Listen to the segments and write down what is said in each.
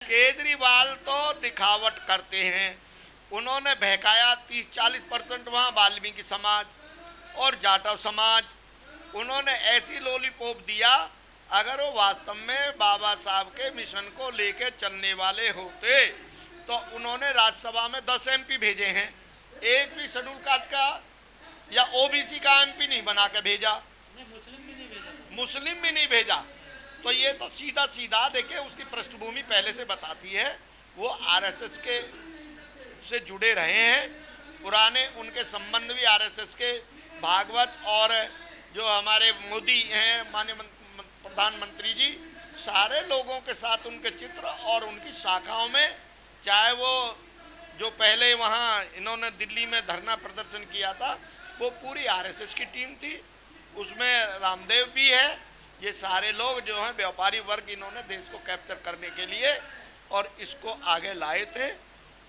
केजरीवाल तो दिखावट करते हैं। उन्होंने बहकाया 30-40% वहाँ वाल्मीकि समाज और जाटव समाज, उन्होंने ऐसी लॉलीपॉप दिया। अगर वो वास्तव में बाबा साहब के मिशन को लेकर चलने वाले होते तो उन्होंने राज्यसभा में 10 एमपी भेजे हैं, एक भी शेड्यूल कास्ट का या ओबीसी का एमपी नहीं बना के भेजा, मुस्लिम भी नहीं भेजा। तो ये तो सीधा सीधा देखिए, उसकी पृष्ठभूमि पहले से बताती है। वो आरएसएस के से जुड़े रहे हैं, पुराने उनके संबंध भी आरएसएस के। भागवत और जो हमारे मोदी हैं माननीय प्रधानमंत्री जी, सारे लोगों के साथ उनके चित्र और उनकी शाखाओं में, चाहे वो जो पहले वहाँ इन्होंने दिल्ली में धरना प्रदर्शन किया था, वो पूरी आरएसएस की टीम थी, उसमें रामदेव भी है। ये सारे लोग जो हैं व्यापारी वर्ग, इन्होंने देश को कैप्चर करने के लिए और इसको आगे लाए थे।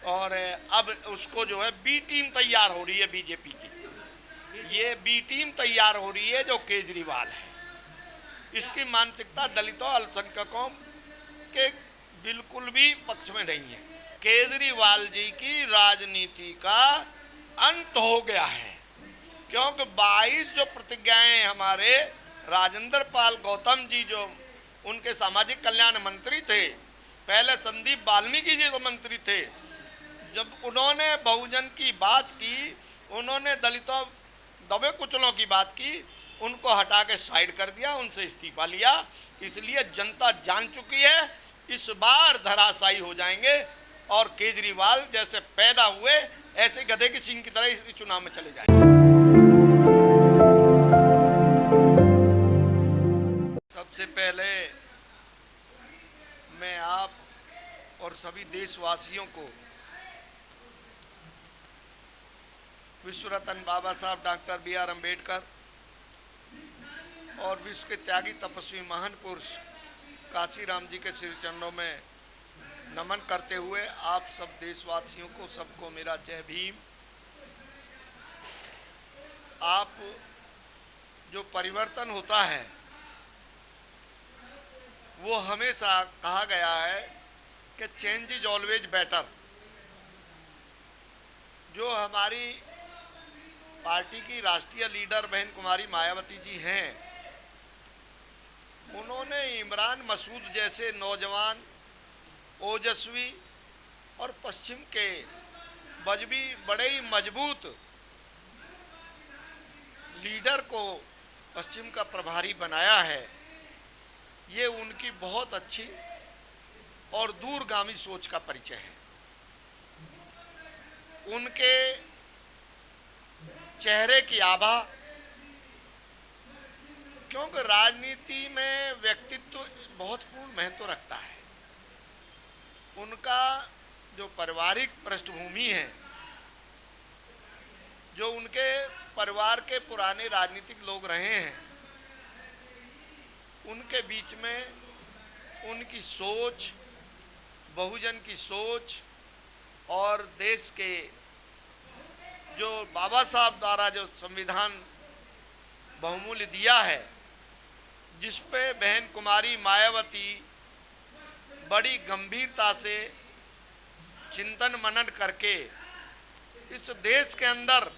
और अब उसको जो है बी टीम तैयार हो रही है बीजेपी की, ये बी टीम तैयार हो रही है जो केजरीवाल है। इसकी मानसिकता दलितों अल्पसंख्यकों के बिल्कुल भी पक्ष में नहीं है। केजरीवाल जी की राजनीति का अंत हो गया है, क्योंकि 22 जो प्रतिज्ञाएं हमारे राजेंद्र पाल गौतम जी जो उनके सामाजिक कल्याण मंत्री थे, पहले संदीप वाल्मीकि जी तो मंत्री थे, जब उन्होंने बहुजन की बात की, उन्होंने दलितों दबे कुचलों की बात की, उनको हटा के साइड कर दिया, उनसे इस्तीफा लिया। इसलिए जनता जान चुकी है इस बार धराशायी हो जाएंगे और केजरीवाल जैसे पैदा हुए ऐसे गधे की सींग की तरह इस चुनाव में चले जाएंगे। सबसे पहले मैं आप और सभी देशवासियों को विश्व रत्न बाबा साहब डॉक्टर बी.आर. अम्बेडकर और विश्व के त्यागी तपस्वी महान पुरुष काशीराम जी के श्री चरणों में नमन करते हुए आप सब देशवासियों को सबको मेरा जय भीम। आप जो परिवर्तन होता है वो हमेशा कहा गया है कि चेंज इज ऑलवेज बेटर। जो हमारी पार्टी की राष्ट्रीय लीडर बहन कुमारी मायावती जी हैं, उन्होंने इमरान मसूद जैसे नौजवान, ओजस्वी और पश्चिम के बजवी बड़े ही मजबूत लीडर को पश्चिम का प्रभारी बनाया है। ये उनकी बहुत अच्छी और दूरगामी सोच का परिचय है। उनके चेहरे की आभा, क्योंकि राजनीति में व्यक्तित्व बहुत पूर्ण महत्व रखता है। उनका जो पारिवारिक पृष्ठभूमि है, जो उनके परिवार के पुराने राजनीतिक लोग रहे हैं, उनके बीच में उनकी सोच, बहुजन की सोच और देश के जो बाबा साहब द्वारा जो संविधान बहुमूल्य दिया है, जिस पे बहन कुमारी मायावती बड़ी गंभीरता से चिंतन मनन करके इस देश के अंदर,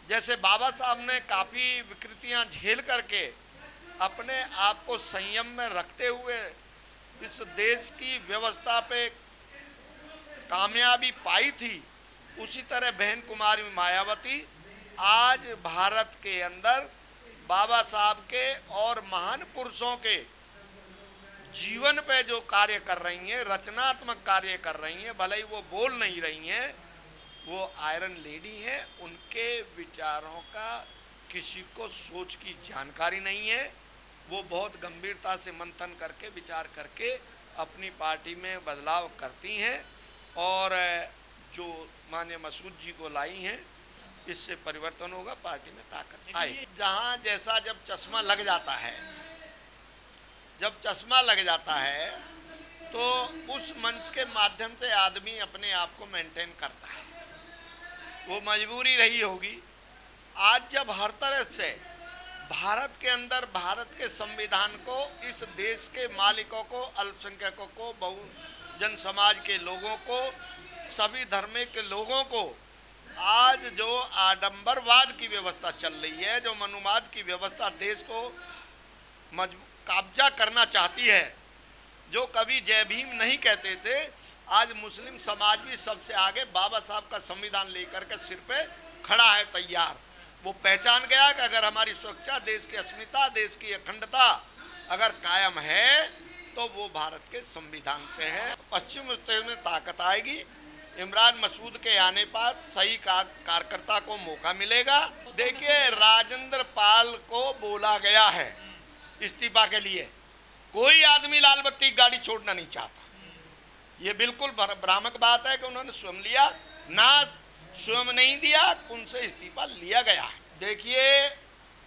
जैसे बाबा साहब ने काफ़ी विकृतियां झेल करके अपने आप को संयम में रखते हुए इस देश की व्यवस्था पे कामयाबी पाई थी, उसी तरह बहन कुमारी मायावती आज भारत के अंदर बाबा साहब के और महान पुरुषों के जीवन पे जो कार्य कर रही हैं, रचनात्मक कार्य कर रही हैं। भले ही वो बोल नहीं रही हैं, वो आयरन लेडी हैं। उनके विचारों का किसी को सोच की जानकारी नहीं है। वो बहुत गंभीरता से मंथन करके, विचार करके अपनी पार्टी में बदलाव करती हैं और जो माननीय मसूद जी को लाई हैं, इससे परिवर्तन होगा, पार्टी में ताकत आएगी। जहाँ जैसा जब चश्मा लग जाता है, जब चश्मा लग जाता है तो उस मंच के माध्यम से आदमी अपने आप को मेंटेन करता है। वो मजबूरी रही होगी। आज जब हर तरह से भारत के अंदर भारत के संविधान को, इस देश के मालिकों को, अल्पसंख्यकों को, बहुजन समाज के लोगों को, सभी धर्म के लोगों को आज जो आडंबरवाद की व्यवस्था चल रही है, जो मनुवाद की व्यवस्था देश को कब्जा करना चाहती है, जो कभी जय भीम नहीं कहते थे, आज मुस्लिम समाज भी सबसे आगे बाबा साहब का संविधान लेकर के सिर पे खड़ा है तैयार। वो पहचान गया कि अगर हमारी सुरक्षा, देश की अस्मिता, देश की अखंडता अगर कायम है तो वो भारत के संविधान से है। पश्चिम उत्तर में ताकत आएगी। इमरान मसूद के आने पर सही कार्यकर्ता को मौका मिलेगा। देखिए, राजेंद्र पाल को बोला गया है इस्तीफा के लिए, कोई आदमी लाल बत्ती गाड़ी छोड़ना नहीं चाहता। ये बिल्कुल भ्रामक बात है कि उन्होंने स्वयं लिया, ना स्वयं नहीं दिया, उनसे इस्तीफा लिया गया है। देखिए,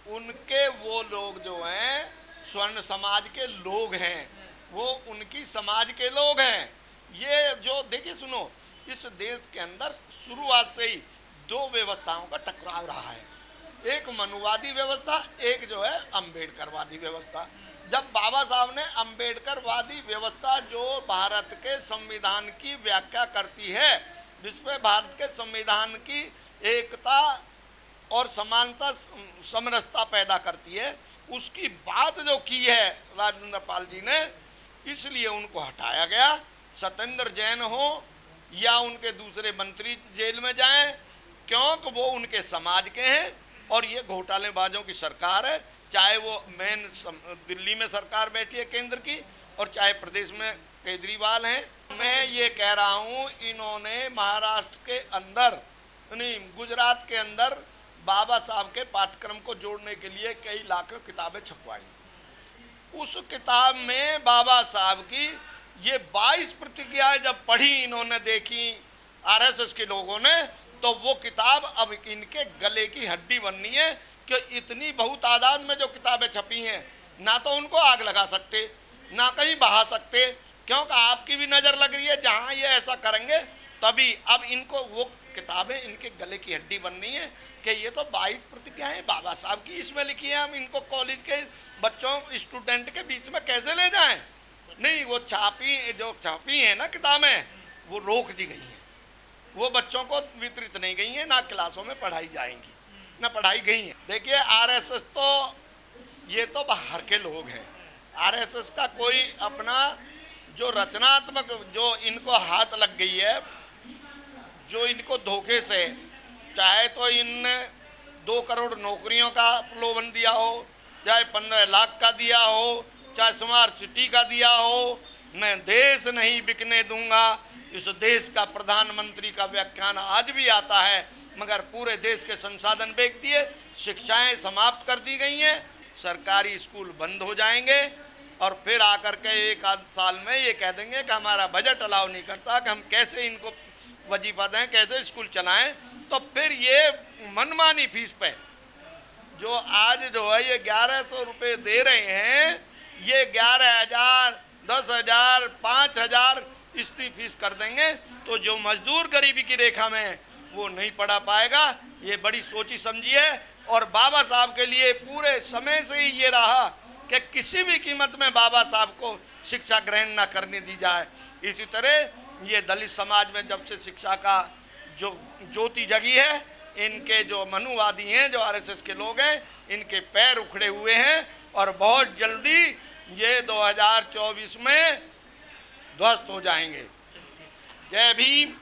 उनके वो लोग जो हैं स्वर्ण समाज के लोग हैं, वो उनकी समाज के लोग हैं। ये जो देखिए, सुनो, इस देश के अंदर शुरुआत से ही दो व्यवस्थाओं का टकराव रहा है, एक मनुवादी व्यवस्था, एक जो है अम्बेडकरवादी व्यवस्था। जब बाबा साहब ने अम्बेडकरवादी व्यवस्था, जो भारत के संविधान की व्याख्या करती है, जिसमें भारत के संविधान की एकता और समानता, समरसता पैदा करती है, उसकी बात जो की है राजेंद्र पाल जी ने, इसलिए उनको हटाया गया। सत्येंद्र जैन हो या उनके दूसरे मंत्री जेल में जाएं, क्योंकि वो उनके समाज के हैं और ये घोटालेबाजों की सरकार है। चाहे वो मेन दिल्ली में सरकार बैठी है केंद्र की, और चाहे प्रदेश में केजरीवाल हैं। मैं ये कह रहा हूँ, इन्होंने महाराष्ट्र के अंदर, नहीं, गुजरात के अंदर बाबा साहब के पाठ्यक्रम को जोड़ने के लिए कई लाखों किताबें छपवाई। उस किताब में बाबा साहब की ये 22 प्रतिक्रियाएं जब पढ़ी, इन्होंने देखी आरएसएस के लोगों ने, तो वो किताब अब इनके गले की हड्डी बननी है कि इतनी बहुतादाद में जो किताबें छपी हैं, ना तो उनको आग लगा सकते, ना कहीं बहा सकते, क्योंकि आपकी भी नज़र लग रही है जहाँ ये ऐसा करेंगे तभी। अब इनको वो किताबें इनके गले की हड्डी बननी है कि ये तो 22 प्रतिक्रियाएं बाबा साहब की इसमें लिखी हैं, हम इनको कॉलेज के बच्चों, स्टूडेंट के बीच में कैसे ले जाएं? नहीं, वो छापी हैं ना किताबें, वो रोक दी गई हैं, वो बच्चों को वितरित नहीं गई हैं, ना क्लासों में पढ़ाई जाएंगी, ना पढ़ाई गई हैं। देखिए, आरएसएस तो ये तो बाहर के लोग हैं। आरएसएस का कोई अपना जो रचनात्मक, जो इनको हाथ लग गई है, जो इनको धोखे से, चाहे तो इन 2 करोड़ नौकरियों का प्रलोभन दिया हो, चाहे 15 लाख का दिया हो, चाहे स्मार्ट सिटी का दिया हो, मैं देश नहीं बिकने दूंगा। इस देश का प्रधानमंत्री का व्याख्यान आज भी आता है, मगर पूरे देश के संसाधन बेच दिए, शिक्षाएं समाप्त कर दी गई हैं, सरकारी स्कूल बंद हो जाएंगे, और फिर आकर के 1 आध साल में ये कह देंगे कि हमारा बजट अलाउ नहीं करता कि हम कैसे इनको वजीफा दें, कैसे स्कूल चलाएं। तो फिर ये मनमानी फीस पे जो आज जो है ये 1100 रुपये दे रहे हैं, ये 11,000, 10,000, 5,000 इसकी फीस कर देंगे, तो जो मजदूर गरीबी की रेखा में वो नहीं पढ़ा पाएगा। ये बड़ी सोची समझी है, और बाबा साहब के लिए पूरे समय से ही ये रहा कि किसी भी कीमत में बाबा साहब को शिक्षा ग्रहण न करने दी जाए। इसी तरह ये दलित समाज में जब से शिक्षा का जो ज्योति जगी है, इनके जो मनुवादी हैं, जो आरएसएस के लोग हैं, इनके पैर उखड़े हुए हैं, और बहुत जल्दी ये 2024 में ध्वस्त हो जाएंगे। जय भीम,